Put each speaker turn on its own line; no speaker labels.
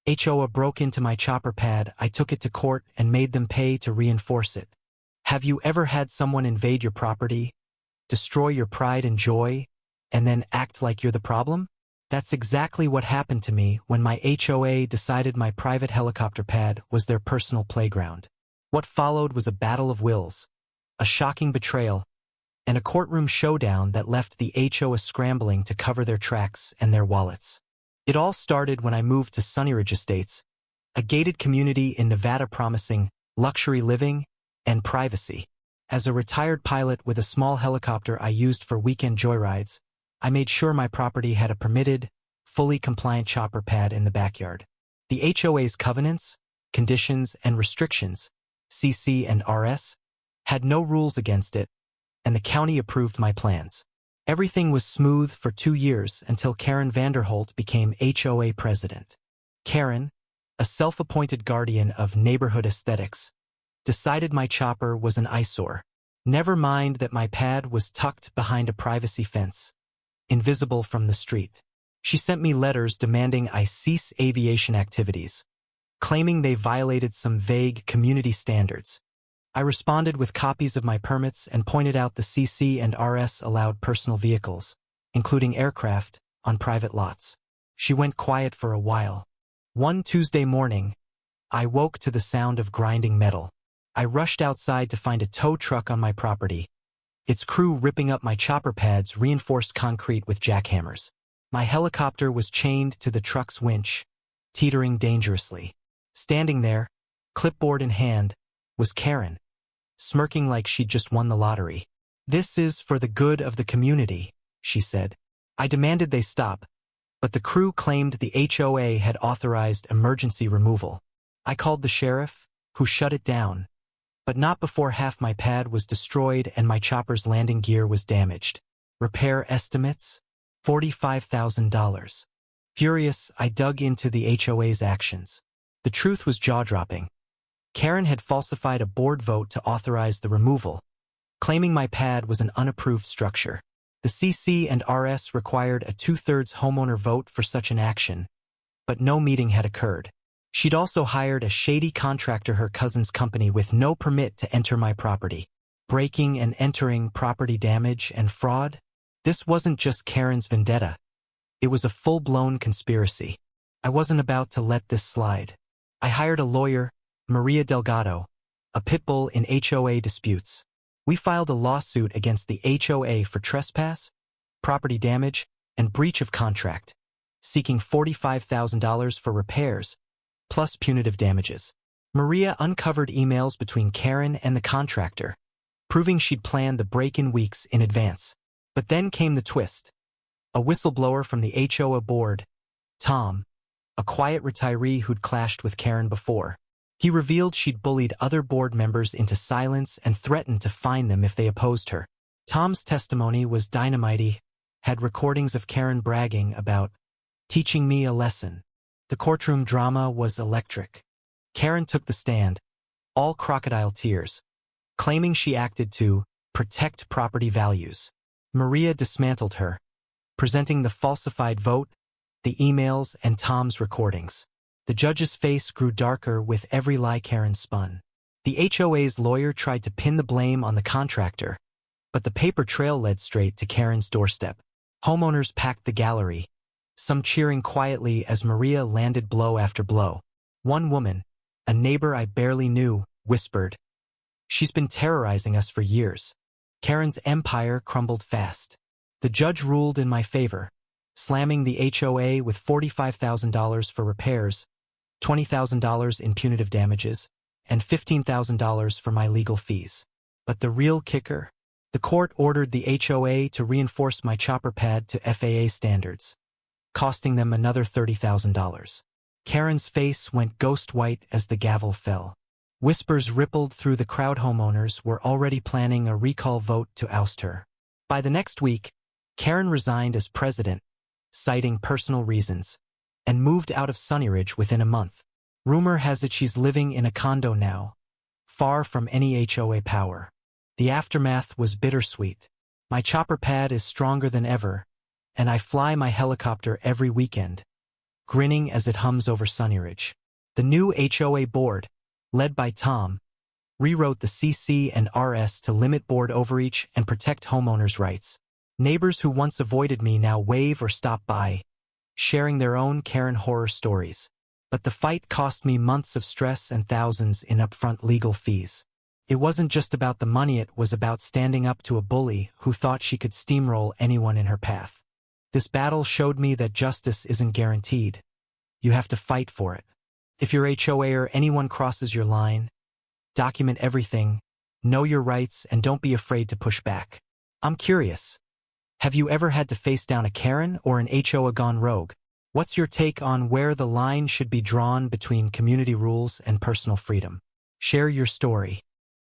HOA broke into my chopper pad, I took it to court and made them pay to reinforce it. Have you ever had someone invade your property, destroy your pride and joy, and then act like you're the problem? That's exactly what happened to me when my HOA decided my private helicopter pad was their personal playground. What followed was a battle of wills, a shocking betrayal, and a courtroom showdown that left the HOA scrambling to cover their tracks and their wallets. It all started when I moved to Sunnyridge Estates, a gated community in Nevada promising luxury living and privacy. As a retired pilot with a small helicopter I used for weekend joyrides, I made sure my property had a permitted, fully compliant chopper pad in the backyard. The HOA's covenants, conditions, and restrictions, CC and RS, had no rules against it, and the county approved my plans. Everything was smooth for 2 years until Karen Vanderholt became HOA president. Karen, a self-appointed guardian of neighborhood aesthetics, decided my chopper was an eyesore. Never mind that my pad was tucked behind a privacy fence, invisible from the street. She sent me letters demanding I cease aviation activities, claiming they violated some vague community standards. I responded with copies of my permits and pointed out the CC and RS allowed personal vehicles, including aircraft, on private lots. She went quiet for a while. One Tuesday morning, I woke to the sound of grinding metal. I rushed outside to find a tow truck on my property, its crew ripping up my chopper pads reinforced concrete with jackhammers. My helicopter was chained to the truck's winch, teetering dangerously. Standing there, clipboard in hand, was Karen, smirking like she'd just won the lottery. "This is for the good of the community," she said. I demanded they stop, but the crew claimed the HOA had authorized emergency removal. I called the sheriff, who shut it down, but not before half my pad was destroyed and my chopper's landing gear was damaged. Repair estimates? $45,000. Furious, I dug into the HOA's actions. The truth was jaw-dropping. Karen had falsified a board vote to authorize the removal, claiming my pad was an unapproved structure. The CC and RS required a 2/3 homeowner vote for such an action, but no meeting had occurred. She'd also hired a shady contractor, her cousin's company, with no permit to enter my property. Breaking and entering, property damage, and fraud? This wasn't just Karen's vendetta. It was a full-blown conspiracy. I wasn't about to let this slide. I hired a lawyer, Maria Delgado, a pit bull in HOA disputes. We filed a lawsuit against the HOA for trespass, property damage, and breach of contract, seeking $45,000 for repairs, plus punitive damages. Maria uncovered emails between Karen and the contractor, proving she'd planned the break-in weeks in advance. But then came the twist. A whistleblower from the HOA board, Tom, a quiet retiree who'd clashed with Karen before. He revealed she'd bullied other board members into silence and threatened to fine them if they opposed her. Tom's testimony was dynamite, had recordings of Karen bragging about teaching me a lesson. The courtroom drama was electric. Karen took the stand, all crocodile tears, claiming she acted to protect property values. Maria dismantled her, presenting the falsified vote, the emails, and Tom's recordings. The judge's face grew darker with every lie Karen spun. The HOA's lawyer tried to pin the blame on the contractor, but the paper trail led straight to Karen's doorstep. Homeowners packed the gallery, some cheering quietly as Maria landed blow after blow. One woman, a neighbor I barely knew, whispered, "She's been terrorizing us for years." Karen's empire crumbled fast. The judge ruled in my favor, slamming the HOA with $45,000 for repairs, $20,000 in punitive damages, and $15,000 for my legal fees. But the real kicker? The court ordered the HOA to reinforce my chopper pad to FAA standards, costing them another $30,000. Karen's face went ghost white as the gavel fell. Whispers rippled through the crowd. Homeowners were already planning a recall vote to oust her. By the next week, Karen resigned as president, citing personal reasons, and moved out of Sunnyridge within a month. Rumor has it she's living in a condo now, far from any HOA power. The aftermath was bittersweet. My chopper pad is stronger than ever, and I fly my helicopter every weekend. grinning as it hums over Sunnyridge. The new HOA board, led by Tom, rewrote the CC and RS to limit board overreach and protect homeowners' rights. Neighbors who once avoided me now wave or stop by, sharing their own Karen horror stories. But the fight cost me months of stress and thousands in upfront legal fees. It wasn't just about the money, it was about standing up to a bully who thought she could steamroll anyone in her path. This battle showed me that justice isn't guaranteed. You have to fight for it. If your HOA or anyone crosses your line, document everything, know your rights, and don't be afraid to push back. I'm curious. Have you ever had to face down a Karen or an HOA gone rogue? What's your take on where the line should be drawn between community rules and personal freedom? Share your story.